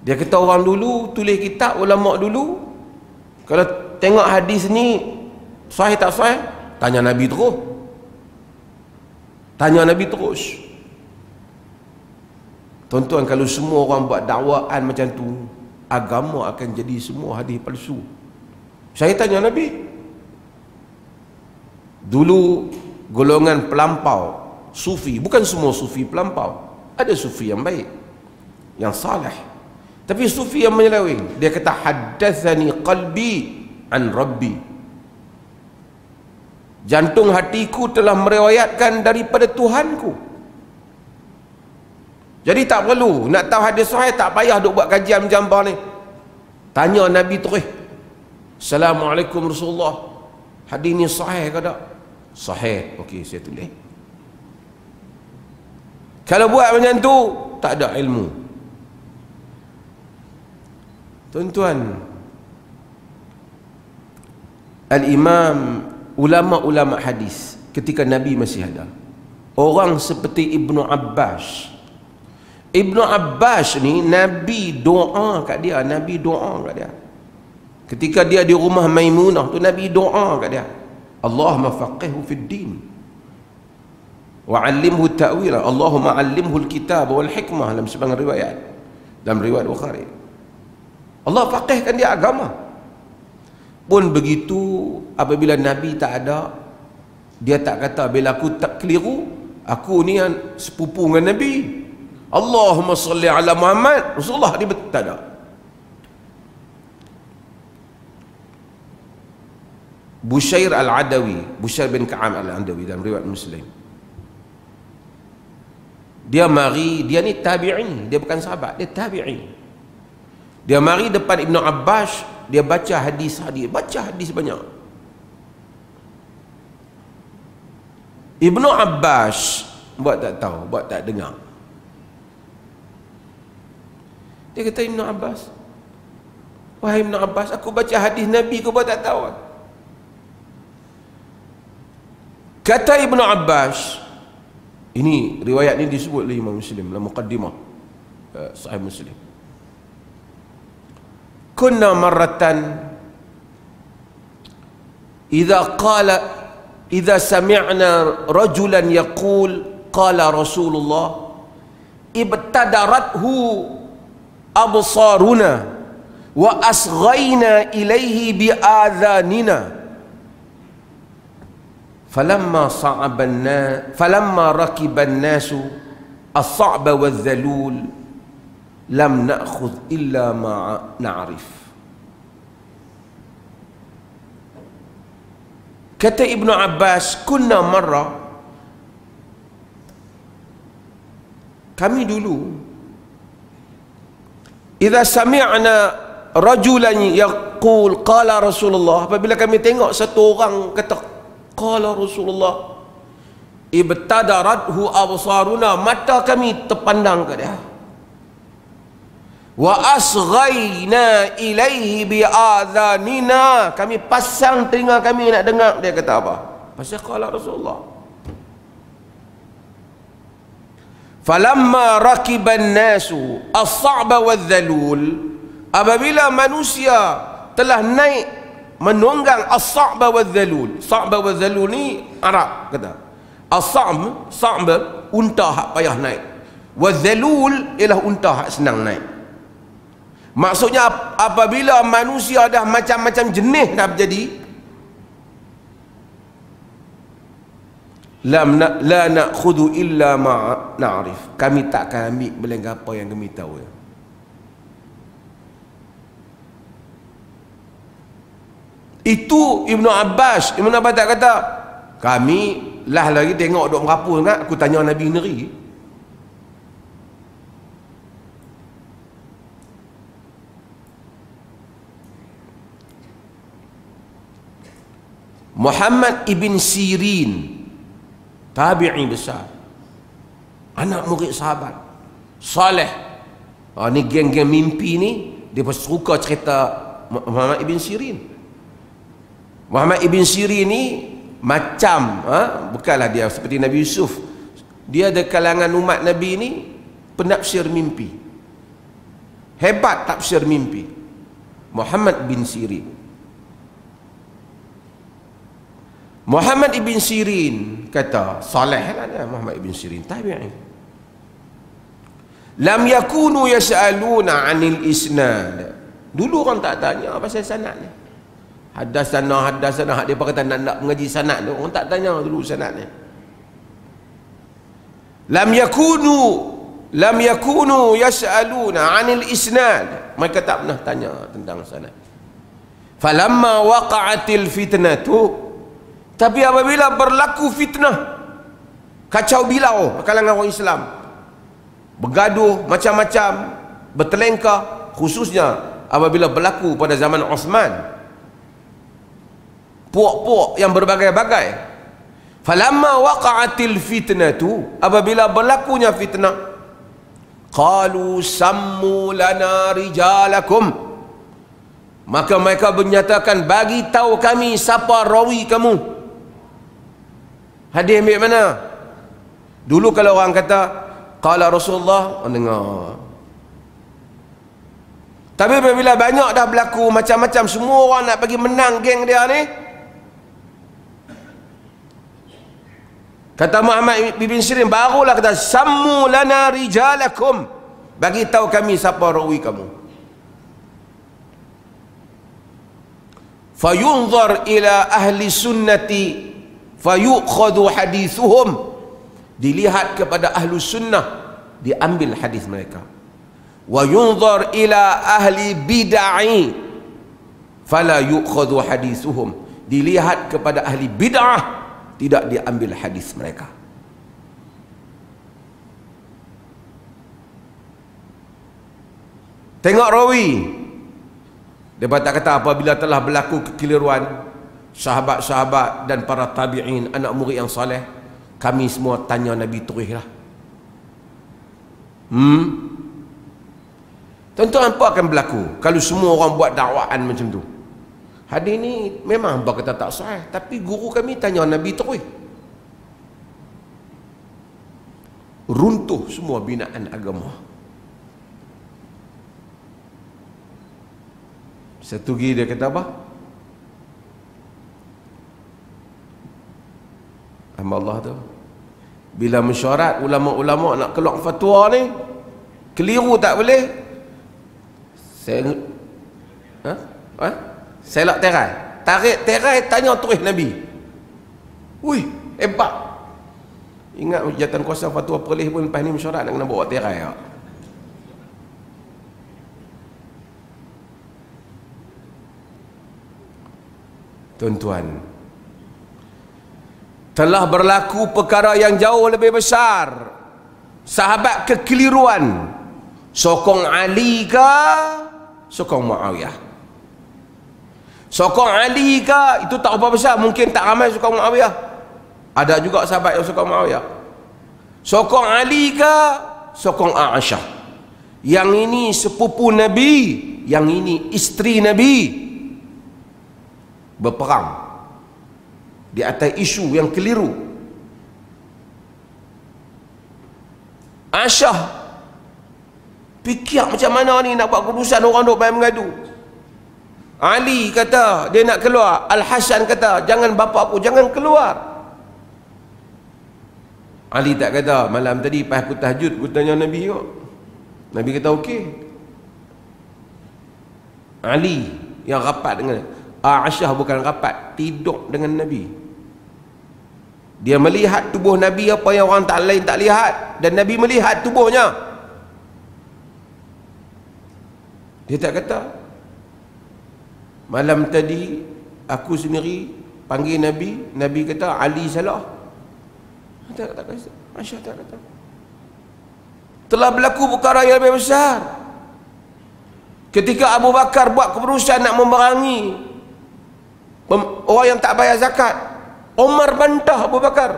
Dia kata orang dulu tulis kitab, ulama dulu kalau tengok hadis ni sahih tak sahih, tanya Nabi terus. Tanya Nabi terus. Tuan-tuan, kalau semua orang buat dakwaan macam tu, agama akan jadi semua hadis palsu. Saya tanya Nabi. Dulu golongan pelampau sufi, bukan semua sufi pelampau, ada sufi yang baik, yang saleh, tapi sufi yang menyeleweng. Dia kata haddatsani qalbi an rabbi, jantung hatiku telah meriwayatkan daripada Tuhanku. Jadi tak perlu nak tahu hadis sahih, tak payah duk buat kajian macam ni. Tanya Nabi terus. Assalamualaikum Rasulullah, hadis ni sahih ke tak? Sahih. Okey, saya tulis. Kalau buat macam tu, tak ada ilmu. Tuan-tuan, al-imam, ulama-ulama hadis ketika Nabi masih ada, orang seperti Ibnu Abbas. Ibnu Abbas ni Nabi doa kat dia, Nabi doa kat dia. Ketika dia di rumah Maimunah tu, Nabi doa kat dia, Allahumma faqihhu fid din wa 'allimhu ta'wila, Allahumma 'allimhu al-kitab wal hikmah, dalam sebahagian riwayat, dalam riwayat Bukhari. Allah faqihkan dia agama. Pun begitu, apabila Nabi tak ada, dia tak kata bila aku tak keliru, aku ni sepupu dengan Nabi, Allahumma salli ala Muhammad, Rasulullah ni tak ada. Bushair al-Adawi, Bushair bin Ka'am al-Adawi dalam riwayat Muslim, dia mari, dia ni tabi'i, dia bukan sahabat, dia tabi'i. Dia mari depan Ibnu Abbas, dia baca hadis-hadis, baca hadis banyak. Ibnu Abbas buat tak tahu, buat tak dengar. Dia kata, Ibnu Abbas, wahai Ibnu Abbas, aku baca hadis Nabi, kau buat tak tahu. Kata Ibnu Abbas, ini riwayat ini disebut oleh Imam Muslim dalam muqaddimah Sahih Muslim. Kunna marratan idza sami'na rajulan yaqul qala Rasulullah ibtadarathu absaruna wa asghayna ilaihi bi adhanina falamma rakiban nasu as-sa'ba wal-dhalul lam na'khudh illa ma na'rif. Kata Ibnu Abbas, kunna marra, kami dulu, idza sami'na rajulan yaqul qala Rasulullah, apabila kami tengok satu orang kata qala Rasulullah, ibtadarathu absaruna, mata kami terpandang ke dia, wa asghayna ilaihi bi adhanina, kami pasang telinga kami nak dengar dia kata apa. Pasal qala Rasulullah. Falamma rakiban nasu as-sa'ba wadh-dhalul, apabila manusia telah naik menunggang as-sa'ba wadh-dhalul. Sa'ba wadh-dhalul ni Arab kata. As-sa'b unta hak payah naik, wadh-dhalul ialah unta hak senang naik. Maksudnya apabila manusia dah macam-macam jenis dah berjadi, la na'khudhu illa ma na'rif, kami tak akan ambil melainkan apa yang kami tahu. Itu Ibnu Abbas. Ibnu Abbas tak kata kami lah lagi tengok duk merapu sangat, aku tanya Nabi sendiri. Muhammad ibn Sirin, tabi'i besar, anak murid sahabat saleh. Ni geng-geng mimpi ni, dia suka cerita Muhammad ibn Sirin. Muhammad ibn Sirin ni macam, bukanlah dia seperti Nabi Yusuf, dia ada kalangan umat Nabi ni penafsir mimpi, hebat tafsir mimpi. Muhammad bin Sirin. Muhammad ibn Sirin kata, saleh lah dia Muhammad ibn Sirin, tabi'in. Lam yakunu yas'aluna 'anil isnad. Dulu orang tak tanya pasal sanad ni. Haddatsana hak dia kata nak mengaji sanad tu, orang tak tanya dulu sanad ni. Lam yakunu yas'aluna 'anil isnad. Mereka tak pernah tanya tentang sanad. Falamma waqa'atil fitnatu, tapi apabila berlaku fitnah, kacau bilau kalangan orang Islam, bergaduh macam-macam, bertelengkah, khususnya apabila berlaku pada zaman Osman, puak-puak yang berbagai-bagai. Falamma waqa'atil fitnatu, apabila berlakunya fitnah, qalu sammu lana rijalakum, maka mereka menyatakan, bagi tahu kami siapa rawi kamu. Hadis ambil mana? Dulu kalau orang kata qala Rasulullah, orang dengar. Tapi apabila banyak dah berlaku macam-macam, semua orang nak bagi menang geng dia ni, kata Muhammad bin Sirin, barulah kata sammu lana rijalakum, bagi tahu kami siapa rawi kamu. Fayunzar ila ahli sunnati fayukhadhu hadithuhum, dilihat kepada ahlu sunnah, diambil hadis mereka. Wa yunzar ila ahli bid'ah fala yukhadhu hadithuhum, dilihat kepada ahli bid'ah, tidak diambil hadis mereka. Tengok rawi. Dia tak kata apabila telah berlaku kekeliruan sahabat-sahabat dan para tabi'in, anak murid yang saleh, kami semua tanya Nabi terus lah. Tentu apa akan berlaku kalau semua orang buat dakwaan macam tu? Hadis ni memang hamba kata tak sahih, tapi guru kami tanya Nabi terus. Runtuh semua binaan agama. Satu lagi dia kata apa? Hamba Allah tu, bila mesyuarat ulama-ulama nak keluar fatwa ni, keliru tak boleh, saya nak tarik tanya terus Nabi. Wih, hebat. Ingat jawatan kuasa fatwa perlis pun lepas ni mesyuarat nak kena bawa terai tak? Tuan-tuan, telah berlaku perkara yang jauh lebih besar. Sahabat kekeliruan, sokong Ali ke sokong Muawiyah? Sokong Ali ke, itu tak apa besar, mungkin tak ramai sokong Muawiyah. Ada juga sahabat yang sokong Muawiyah. Sokong Ali ke sokong Aisyah? Yang ini sepupu Nabi, yang ini isteri Nabi, berperang di atas isu yang keliru. Aisyah fikir macam mana ni nak buat keputusan, orang duk main mengadu. Ali kata dia nak keluar, Al-Hasan kata jangan bapa aku jangan keluar. Ali tak kata malam tadi pas aku tahajud aku tanya Nabi kok. Nabi kata okey. Ali yang rapat dengan Aisyah bukan rapat, tidur dengan Nabi. Dia melihat tubuh Nabi apa yang orang tak lain tak lihat, dan Nabi melihat tubuhnya. Dia tak kata malam tadi aku sendiri panggil Nabi, Nabi kata Ali salah. Tak kata, Aisyah tak kata. Telah berlaku perkara yang lebih besar. Ketika Abu Bakar buat keputusan nak memerangi orang yang tak bayar zakat, Umar bantah Abu Bakar.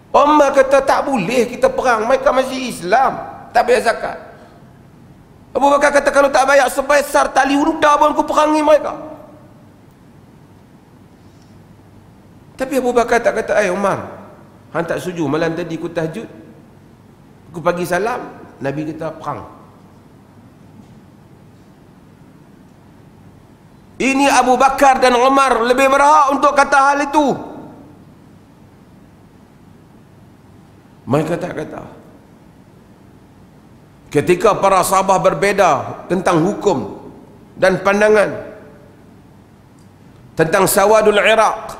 Umar kata tak boleh kita perang, mereka masih Islam, tak bayar zakat. Abu Bakar kata kalau tak bayar sebesar tali unta pun aku perangi mereka. Tapi Abu Bakar tak kata, Umar, hang tak setuju malam tadi aku tahajud, aku pagi salam, Nabi kata perang. Ini Abu Bakar dan Umar lebih berhak untuk kata hal itu. Mereka tak kata. Ketika para sahabat berbeza tentang hukum dan pandangan tentang Sawadul Iraq,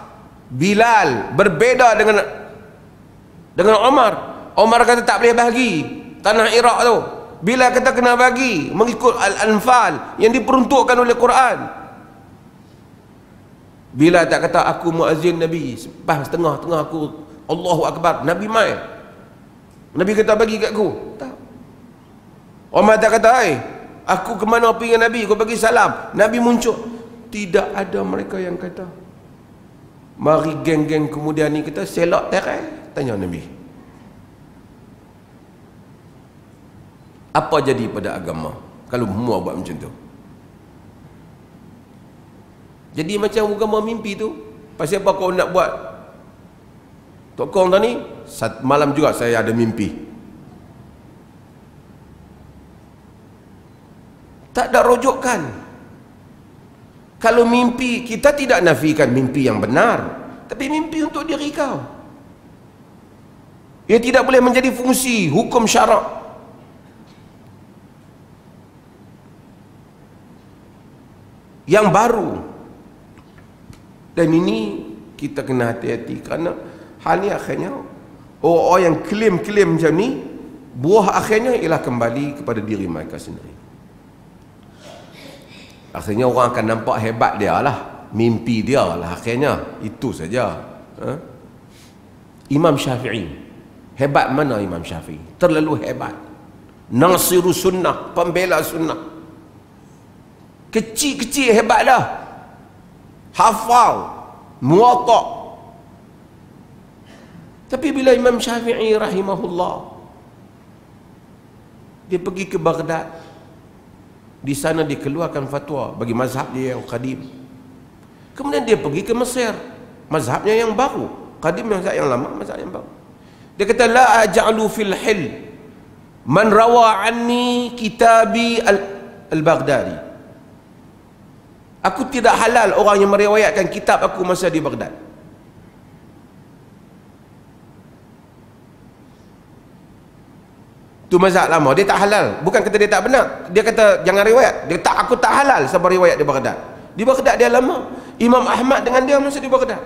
Bilal berbeza dengan Umar. Umar kata tak boleh bagi tanah Iraq tu. Bilal kata kena bagi mengikut Al-Anfal yang diperuntukkan oleh Quran. Bilal tak kata aku muazzin Nabi, pas tengah-tengah aku Allahu Akbar, Nabi mai. Nabi kata bagi kat aku. Tak. Umar tak kata, aku ke mana pergi dengan Nabi, aku bagi salam. Nabi muncul. Tidak ada mereka yang kata. Mari geng-geng kemudian ni kita selok terai. Tanya Nabi. Apa jadi pada agama kalau semua buat macam tu? Jadi macam agama mimpi tu. Pasal apa kau nak buat? Tok Kong tadi, malam juga saya ada mimpi. Tak ada rujukan. Kalau mimpi, kita tidak nafikan mimpi yang benar, tapi mimpi untuk diri kau. Ia tidak boleh menjadi fungsi hukum syarak. Yang baru. Dan ini kita kena hati-hati kerana hal ni akhirnya orang yang klaim-klaim macam ni, buah akhirnya ialah kembali kepada diri mereka sendiri. Akhirnya orang akan nampak hebat dia lah, mimpi dia lah akhirnya. Itu saja. Imam Syafi'i, hebat mana Imam Syafi'i? Terlalu hebat. Nasiru sunnah, pembela sunnah. Kecil-kecil hebat dah. Hafal, muwatta'. Tapi bila Imam Syafi'i rahimahullah, dia pergi ke Baghdad, di sana dikeluarkan fatwa bagi mazhab dia yang qadim. Kemudian dia pergi ke Mesir, mazhabnya yang baru. Qadim mazhab yang lama, mazhab yang baru. Dia kata la aj'alu fil hil man rawa anni kitabi al-Baghdadi. Aku tidak halal orang yang meriwayatkan kitab aku masa di Baghdad. Itu mazhab lama. Dia tak halal. Bukan kata dia tak benar. Dia kata jangan riwayat. Dia tak, aku tak halal sebab riwayat di Baghdad. Di Baghdad dia lama. Imam Ahmad dengan dia masa di Baghdad.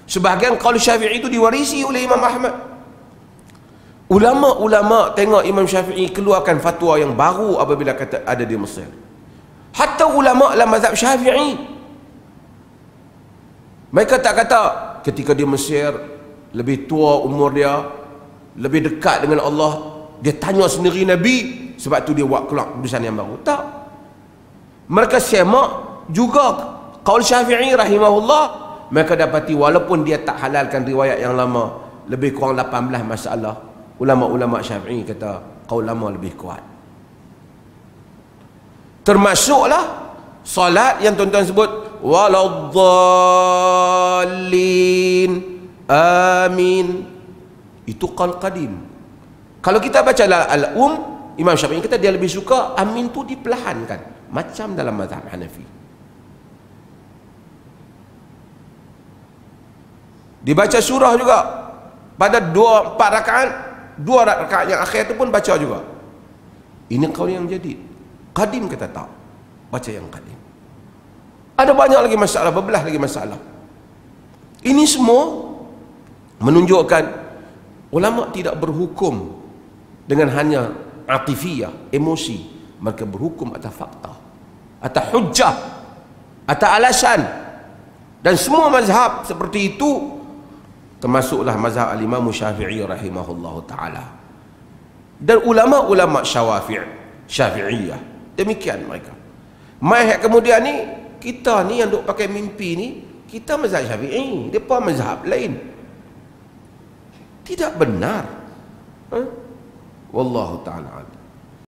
Sebahagian qaul Syafi'i itu diwarisi oleh Imam Ahmad. Ulama-ulama tengok Imam Syafi'i keluarkan fatwa yang baru apabila kata ada di Mesir. Hatta ulama dalam mazhab Syafi'i, mereka tak kata ketika di Mesir lebih tua umur dia, lebih dekat dengan Allah, dia tanya sendiri Nabi, sebab tu dia buat keluar keputusan yang baru. Tak. Mereka semak juga qaul Syafi'i rahimahullah. Mereka dapati walaupun dia tak halalkan riwayat yang lama, lebih kurang 18 masalah, ulama-ulama Syafi'i kata qaul lama lebih kuat. Termasuklah salat yang tuan-tuan sebut waladdallin amin, itu qaul qadim. Kalau kita baca Imam Syafi'i kata dia lebih suka amin tu diperlahankan, macam dalam mazhab Hanafi. Dibaca surah juga pada 4 rakaat, 2 rakaat yang akhir tu pun baca juga. Ini qaul yang jadid. Qadim kata tak, baca yang qadim. Ada banyak lagi masalah, berbelah lagi masalah. Ini semua menunjukkan ulama tidak berhukum dengan hanya atifiyah, emosi. Mereka berhukum atas fakta, atas hujjah, atas alasan. Dan semua mazhab seperti itu, termasuklah mazhab al-Imam Syafi'i rahimahullahu ta'ala. Dan ulama-ulama Syafi'iyah, demikian mereka. Mai kemudian ni, kita ni yang duk pakai mimpi ni, kita mazhab Syafi'i, depa mazhab lain. Tidak benar. Wallahu ta'ala.